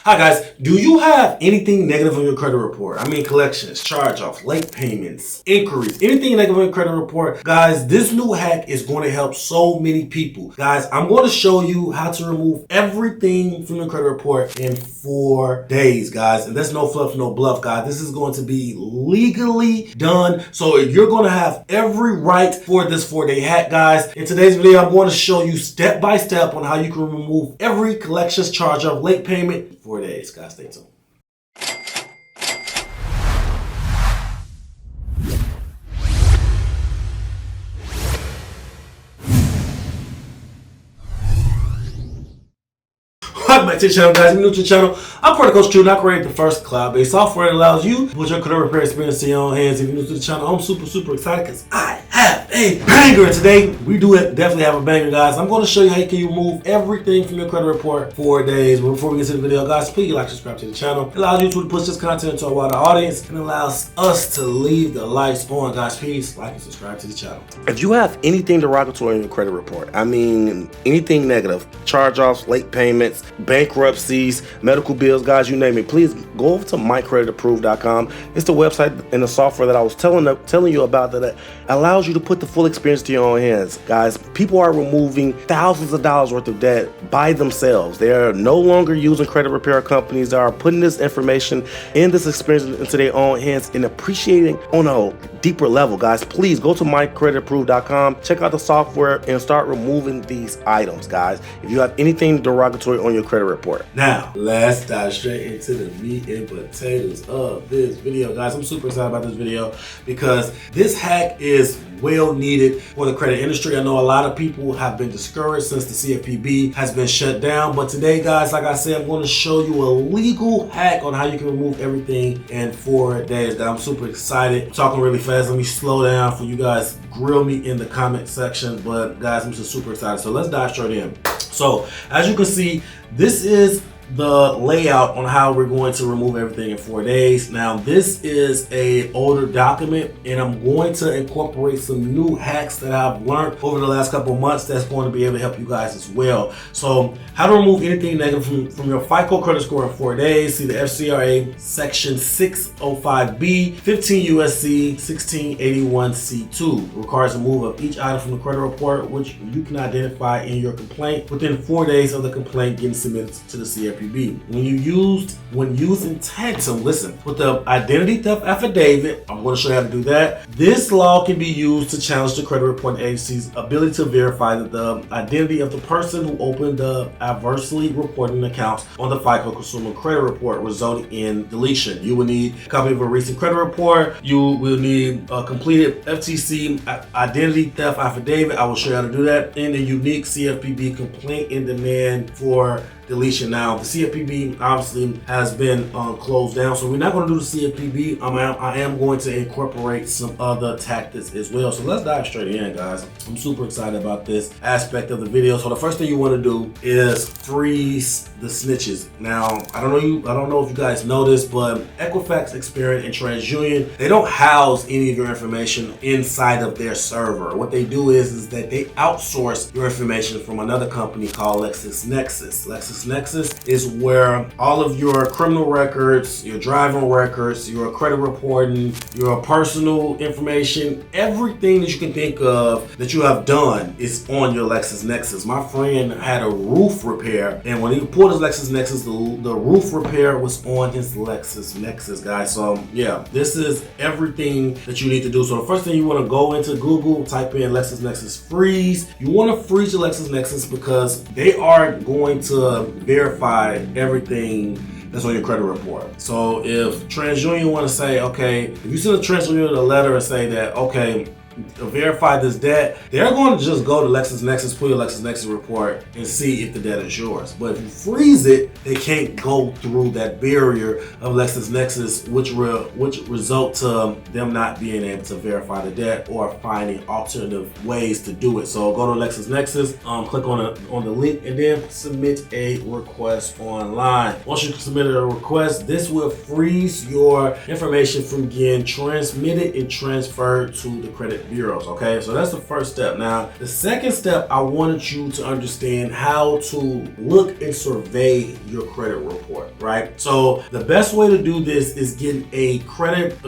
Hi guys, do you have anything negative on your credit report? I mean collections, charge-offs, late payments, inquiries, anything negative on your credit report? Guys, this new hack is going to help so many people. Guys, I'm going to show you how to remove everything from your credit report in 4 days, guys. And that's no fluff, no bluff, guys. This is going to be legally done. So you're going to have every right for this 4-day hack, guys. In today's video, I'm going to show you step by step on how you can remove every collections, charge-off, late payment in 4 days. Guys, stay tuned. Welcome back to the channel, guys. If you're new to the channel, I'm Consultation. I create the first cloud-based software that allows you to put your credit repair experience in your own hands. If you're new to the channel, I'm super excited because I have a banger today. We definitely have a banger, guys. I'm going to show you how you can remove everything from your credit report 4 days. But before we get to the video, guys, please like, subscribe to the channel. It allows YouTube to push this content to a wider audience and allows us to leave the lights on, guys. Please like and subscribe to the channel. If you have anything derogatory in your credit report, I mean anything negative, charge-offs, late payments, bankruptcies, medical bills, guys, you name it, please go over to creditapprove.com. It's the website and the software that I was telling you about that allows you to put the full experience to your own hands. Guys, people are removing thousands of dollars worth of debt by themselves. They are no longer using credit repair companies. They are putting this information and this experience into their own hands and appreciating on a deeper level. Guys, please go to creditapprove.com, check out the software and start removing these items, guys, if you have anything derogatory on your credit report. Now, let's dive straight into the meat and potatoes of this video, guys. I'm super excited about this video because this hack is well needed for the credit industry. I know a lot of people have been discouraged since the CFPB has been shut down, but today, guys, like I said, I'm going to show you a legal hack on how you can remove everything in 4 days. Guys, I'm super excited. I'm talking really fast. Let me slow down for you guys. Grill me in the comment section, but guys, I'm just super excited. So let's dive straight in. So as you can see, this is the layout on how we're going to remove everything in 4 days. Now, this is a older document and I'm going to incorporate some new hacks that I've learned over the last couple of months that's going to be able to help you guys as well. So how to remove anything negative from your FICO credit score in 4 days. See the FCRA section 605B 15 USC 1681C2 requires removal of each item from the credit report which you can identify in your complaint within 4 days of the complaint getting submitted to the CFPB. When used in tandem, listen, with the identity theft affidavit, I'm going to show you how to do that. This law can be used to challenge the credit reporting agency's ability to verify that the identity of the person who opened the adversely reporting accounts on the FICO consumer credit report resulting in deletion. You will need a copy of a recent credit report. You will need a completed FTC identity theft affidavit. I will show you how to do that, and a unique CFPB complaint in demand for deletion. Now, the CFPB obviously has been closed down, so we're not going to do the CFPB. I am going to incorporate some other tactics as well. So let's dive straight in, guys. I'm super excited about this aspect of the video. So the first thing you want to do is freeze the snitches. Now, I don't know if you guys know this, but Equifax, Experian, and TransUnion, they don't house any of your information inside of their server. What they do is that they outsource your information from another company called LexisNexis. LexisNexis is where all of your criminal records, your driving records, your credit reporting, your personal information, everything that you can think of that you have done is on your LexisNexis. My friend had a roof repair, and when he pulled his LexisNexis, the roof repair was on his LexisNexis, guys. So yeah, this is everything that you need to do. So the first thing, you want to go into Google, type in LexisNexis freeze. You want to freeze your LexisNexis because they are going to verify everything that's on your credit report. So if TransUnion want to say, okay, if you send a TransUnion a letter and say that, okay, to verify this debt, they're going to just go to LexisNexis, pull your LexisNexis report and see if the debt is yours. But if you freeze it, they can't go through that barrier of LexisNexis, which result to them not being able to verify the debt or finding alternative ways to do it. So go to LexisNexis, click on the link, and then submit a request online. Once you submit a request, this will freeze your information from getting transmitted and transferred to the credit credit bureaus, okay? So that's the first step. Now, the second step, I wanted you to understand how to look and survey your credit report, right? So the best way to do this is getting a credit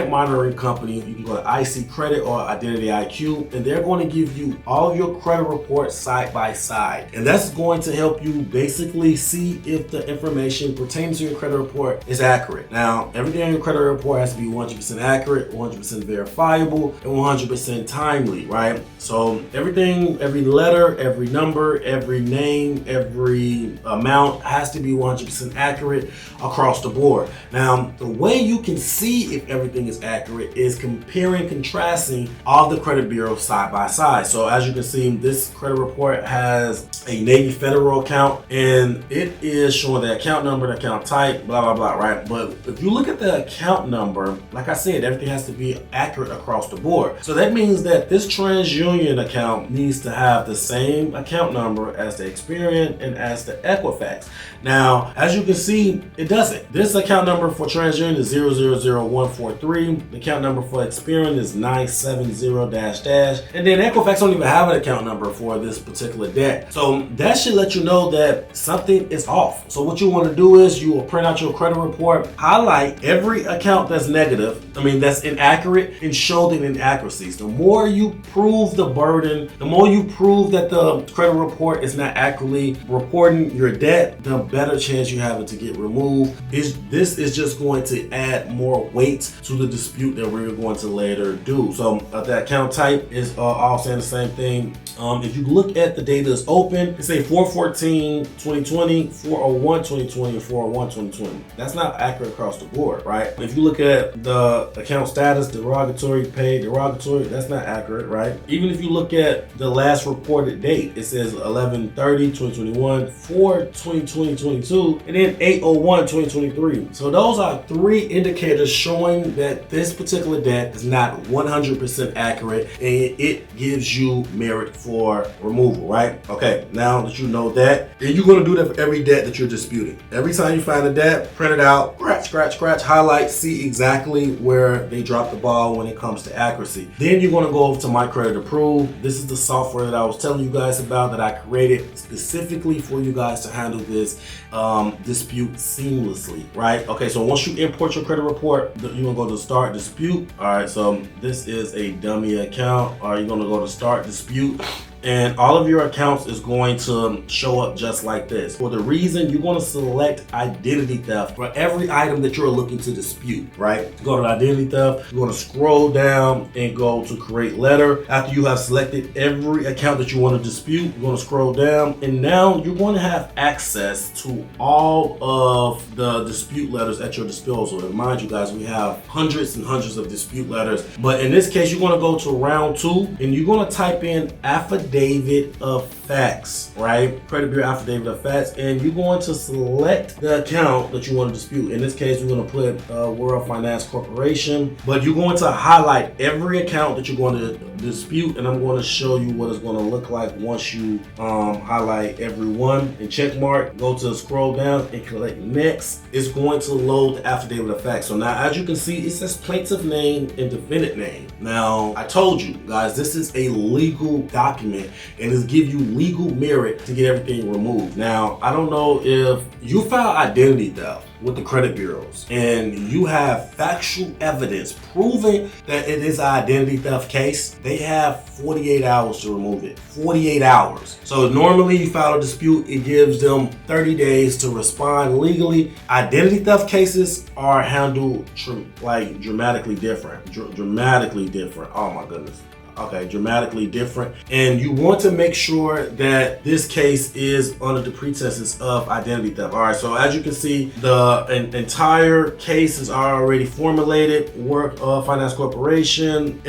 monitoring company. You can go to IC Credit or Identity IQ, and they're going to give you all of your credit reports side by side. And that's going to help you basically see if the information pertaining to your credit report is accurate. Now, everything in your credit report has to be 100% accurate, 100% verifiable, and 100% timely, right? So everything, every letter, every number, every name, every amount has to be 100% accurate across the board. Now, the way you can see if everything is accurate is comparing, contrasting all the credit bureaus side by side. So as you can see, this credit report has a Navy Federal account, and it is showing the account number, the account type, blah, blah, blah, right? But if you look at the account number, like I said, everything has to be accurate across the board. So that means that this TransUnion account needs to have the same account number as the Experian and as the Equifax. Now, as you can see, it doesn't. This account number for TransUnion is 000143. The account number for Experian is 970-, and then Equifax don't even have an account number for this particular debt. So that should let you know that something is off. So what you want to do is you will print out your credit report, highlight every account that's that's inaccurate, and show the inaccuracies. The more you prove the burden, the more you prove that the credit report is not accurately reporting your debt, the better chance you have it to get removed. This is just going to add more weight to the dispute that we're going to later do. So the account type is all saying the same thing. If you look at the data is open, it say 4/14/2020, 4/01/2020, and 4/01/2020. That's not accurate across the board, right? If you look at the account status, derogatory, paid, derogatory, that's not accurate, right? Even if you look at the last reported date, it says 11/30/2021, 4/20/2022, and then 8/01/2023. So those are three indicators showing that this particular debt is not 100% accurate, and it gives you merit for removal, right? Okay, now that you know that, and you're going to do that for every debt that you're disputing. Every time you find a debt, print it out, scratch, highlight, see exactly where they dropped the ball when it comes to accuracy. Then you're going to go over to My Credit Approve. This is the software that I was telling you guys about that I created specifically for you guys to handle this dispute seamlessly, right? Okay, so once you import your credit report, you're going to go to Start Dispute. All right, so this is a dummy account. All right, you're going to go to Start Dispute. And all of your accounts is going to show up just like this. For the reason, you're going to select identity theft for every item that you're looking to dispute, right? Go to identity theft, you're going to scroll down and go to create letter. After you have selected every account that you want to dispute, you're going to scroll down, and now you're going to have access to all of the dispute letters at your disposal. And mind you guys, we have hundreds and hundreds of dispute letters, but in this case, you're going to go to round 2, and you're going to type in affidavit of facts, right? Credit Bureau affidavit of facts, and you're going to select the account that you want to dispute. In this case, we're going to put World Finance Corporation, but you're going to highlight every account that you're going to dispute, and I'm going to show you what it's going to look like once you highlight every one and check mark. Go to scroll down and click next. It's going to load the affidavit of facts. So now, as you can see, it says plaintiff name and defendant name. Now, I told you guys, this is a legal document, and it's give you legal merit to get everything removed. Now, I don't know if you file identity theft with the credit bureaus and you have factual evidence proving that it is an identity theft case, they have 48 hours to remove it. 48 hours. So normally you file a dispute, it gives them 30 days to respond legally. Identity theft cases are handled dramatically different. Dramatically different. Oh my goodness. Okay, dramatically different. And you want to make sure that this case is under the pretenses of identity theft. All right, so as you can see, the entire case is already formulated. Work of Finance Corporation,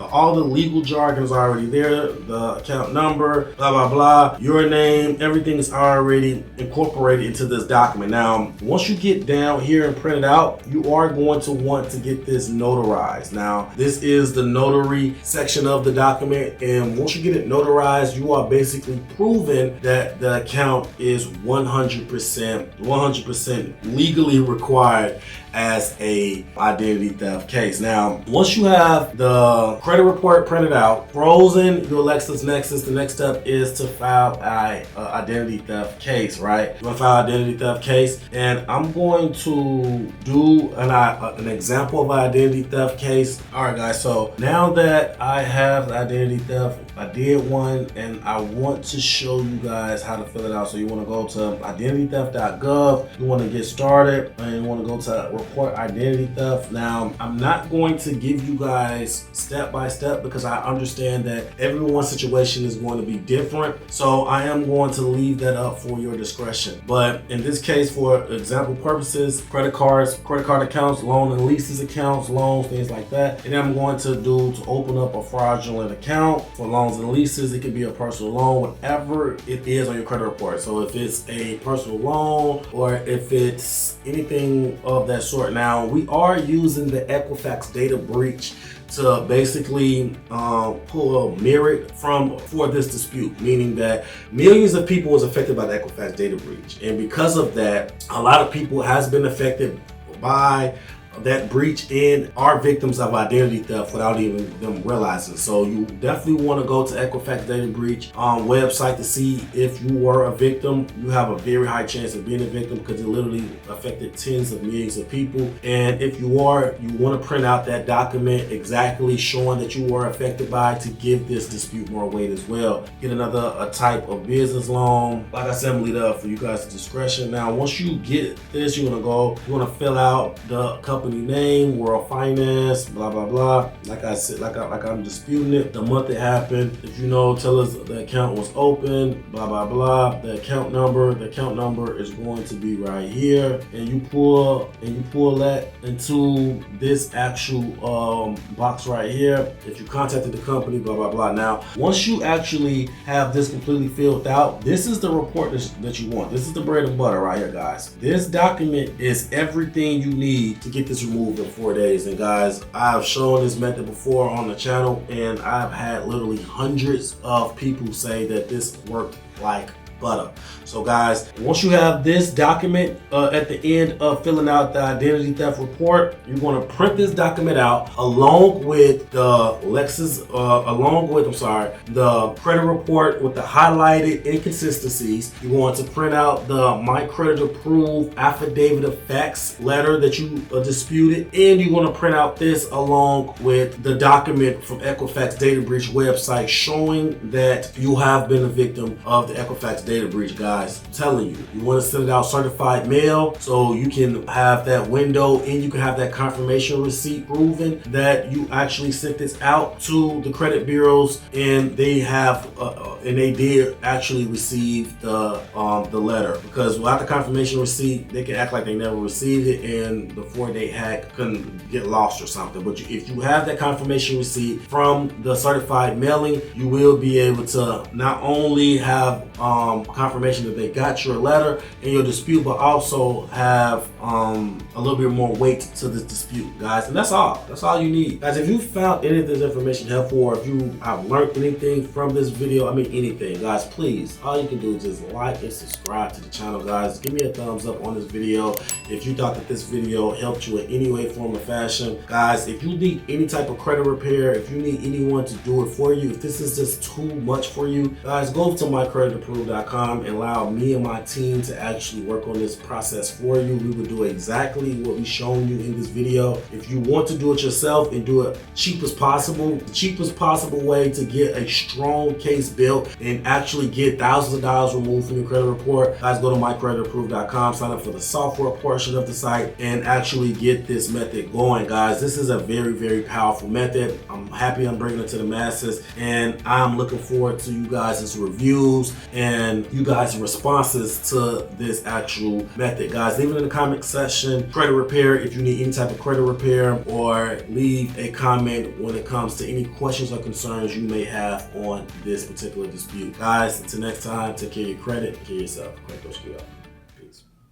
all the legal jargon is already there. The account number, blah, blah, blah, your name, everything is already incorporated into this document. Now, once you get down here and print it out, you are going to want to get this notarized. Now, this is the notary section of the document, and once you get it notarized, you are basically proving that the account is 100% legally required as a identity theft case. Now, once you have the credit report printed out, frozen your LexisNexis, the next step is to file a identity theft case, right? You're gonna file an identity theft case, and I'm going to do an example of an identity theft case. All right, guys, so now that I have the identity theft, I did one, and I want to show you guys how to fill it out. So you want to go to identitytheft.gov, you want to get started, and you want to go to report identity theft. Now, I'm not going to give you guys step by step because I understand that everyone's situation is going to be different. So I am going to leave that up for your discretion. But in this case, for example purposes, credit card accounts, loan and leases accounts, loans, things like that. And I'm going to open up a fraudulent account for loans and leases. It could be a personal loan, whatever it is on your credit report. So if it's a personal loan or if it's anything of that sort. Now, we are using the Equifax data breach to basically pull a merit for this dispute, meaning that millions of people was affected by the Equifax data breach, and because of that, a lot of people has been affected by that breach and are victims of identity theft without even them realizing. So you definitely want to go to Equifax data breach website to see if you were a victim. You have a very high chance of being a victim because it literally affected tens of millions of people. And if you are, you want to print out that document exactly showing that you were affected by to give this dispute more weight as well. Get a type of business loan. Like I said, I'm leave it up for you guys' discretion. Now, once you get this, you want to fill out the company name, World Finance, blah blah blah. Like I said, like I'm disputing it, the month it happened. If you know, tell us the account was open, blah blah blah. The account number is going to be right here, and you pull that into this actual box right here. If you contacted the company, blah blah blah. Now, once you actually have this completely filled out, this is the report that you want. This is the bread and butter right here, guys. This document is everything you need to get this removed in 4 days. And guys, I've shown this method before on the channel, and I've had literally hundreds of people say that this worked like butter. So guys, once you have this document at the end of filling out the identity theft report, you're going to print this document out along with the the credit report with the highlighted inconsistencies. You want to print out the My Creditapprove affidavit of facts letter that you disputed, and you're going to print out this along with the document from Equifax data breach website showing that you have been a victim of the Equifax data breach. Guys, I'm telling you, you want to send it out certified mail so you can have that window and you can have that confirmation receipt proving that you actually sent this out to the credit bureaus, and they have and they did actually receive the letter, because without the confirmation receipt they can act like they never received it and the 4-day hack couldn't get lost or something. But if you have that confirmation receipt from the certified mailing, you will be able to not only have confirmation that they got your letter and your dispute, but also have a little bit more weight to this dispute, guys. And that's all you need, guys. If you found any of this information helpful, or if you have learned anything from this video, I mean anything, guys, please, all you can do is just like and subscribe to the channel, guys. Give me a thumbs up on this video if you thought that this video helped you in any way, form, or fashion. Guys, if you need any type of credit repair, if you need anyone to do it for you, if this is just too much for you, guys, go to mycreditapprove.com and allow me and my team to actually work on this process for you. We will do exactly what we've shown you in this video. If you want to do it yourself and do it cheap as possible, the cheapest possible way to get a strong case built and actually get thousands of dollars removed from your credit report, guys, go to mycreditapprove.com, sign up for the software portion of the site, and actually get this method going, guys. This is a very, very powerful method. I'm happy I'm bringing it to the masses, and I'm looking forward to you guys' reviews and you guys' responses to this actual method, guys. Leave it in the comment section, credit repair, if you need any type of credit repair, or leave a comment when it comes to any questions or concerns you may have on this particular dispute. Guys, until next time, take care of your credit, take care of yourself. Credit Coach,